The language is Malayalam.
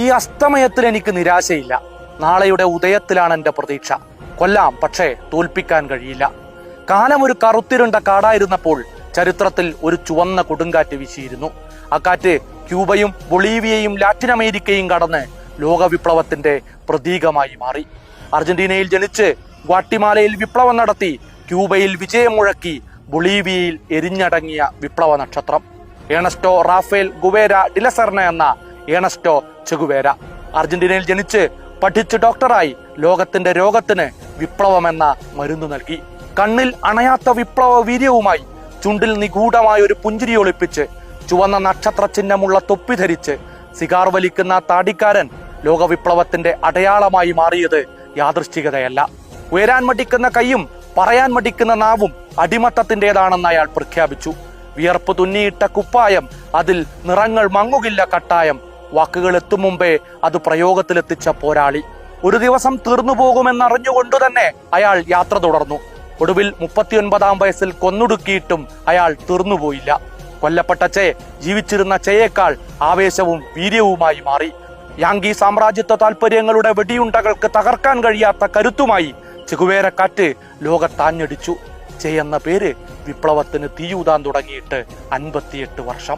ഈ അസ്തമയത്തിൽ എനിക്ക് നിരാശയില്ല. നാളെയുടെ ഉദയത്തിലാണ് എൻ്റെ പ്രതീക്ഷ. കൊല്ലാം, പക്ഷേ തോൽപ്പിക്കാൻ കഴിയില്ല. കാലം ഒരു കറുത്തിരുണ്ട കാടായിരുന്നപ്പോൾ ചരിത്രത്തിൽ ഒരു ചുവന്ന കൊടുങ്കാറ്റ് വീശിയിരുന്നു. ആ കാറ്റ് ക്യൂബയും ബൊളീവിയയും ലാറ്റിൻ അമേരിക്കയും കടന്ന് ലോകവിപ്ലവത്തിന്റെ പ്രതീകമായി മാറി. അർജന്റീനയിൽ ജനിച്ച് ഗ്വാട്ടിമാലയിൽ വിപ്ലവം നടത്തി, ക്യൂബയിൽ വിജയം മുഴക്കി, ബൊളീവിയയിൽ എരിഞ്ഞടങ്ങിയ വിപ്ലവ നക്ഷത്രം ഏണസ്റ്റോ റാഫേൽ ഗുവേര ഡിലസെർണ എന്ന ഏണസ്റ്റോ ചെഗുവേര. അർജന്റീനയിൽ ജനിച്ച് പഠിച്ച് ഡോക്ടറായി ലോകത്തിന്റെ രോഗത്തിന് വിപ്ലവം എന്ന മരുന്ന് നൽകി. കണ്ണിൽ അണയാത്ത വിപ്ലവ വീര്യവുമായി ചുണ്ടിൽ നിഗൂഢമായ ഒരു പുഞ്ചിരി ഒളിപ്പിച്ച് ചുവന്ന നക്ഷത്ര ചിഹ്നമുള്ള തൊപ്പി ധരിച്ച് സിഗാർ വലിക്കുന്ന താടിക്കാരൻ ലോകവിപ്ലവത്തിന്റെ അടയാളമായി മാറിയത് യാദൃശ്ചികതയല്ല. ഉയരാൻ മടിക്കുന്ന കൈയും പറയാൻ മടിക്കുന്ന നാവും അടിമത്തത്തിൻ്റെതാണെന്ന് അയാൾ പ്രഖ്യാപിച്ചു. വിയർപ്പ് തുന്നിയിട്ട കുപ്പായം, അതിൽ നിറങ്ങൾ മങ്ങുകില്ല കട്ടായം. വാക്കുകൾ എത്തും മുമ്പേ അത് പ്രയോഗത്തിലെത്തിച്ച പോരാളി. ഒരു ദിവസം തീർന്നു പോകുമെന്നറിഞ്ഞുകൊണ്ടു തന്നെ അയാൾ യാത്ര തുടർന്നു. ഒടുവിൽ 39-ാം വയസ്സിൽ കൊന്നൊടുക്കിയിട്ടും അയാൾ തീർന്നുപോയില്ല. കൊല്ലപ്പെട്ട ചെ ജീവിച്ചിരുന്ന ചെയേക്കാൾ ആവേശവും വീര്യവുമായി മാറി. യാങ്കി സാമ്രാജ്യത്വ താൽപര്യങ്ങളുടെ വെടിയുണ്ടകൾക്ക് തകർക്കാൻ കഴിയാത്ത കരുത്തുമായി ചെഗുവേരക്കാറ്റ് ലോകത്താഞ്ഞടിച്ചു. ചെ എന്ന പേര് വിപ്ലവത്തിന് തീയൂതാൻ തുടങ്ങിയിട്ട് 58 വർഷം.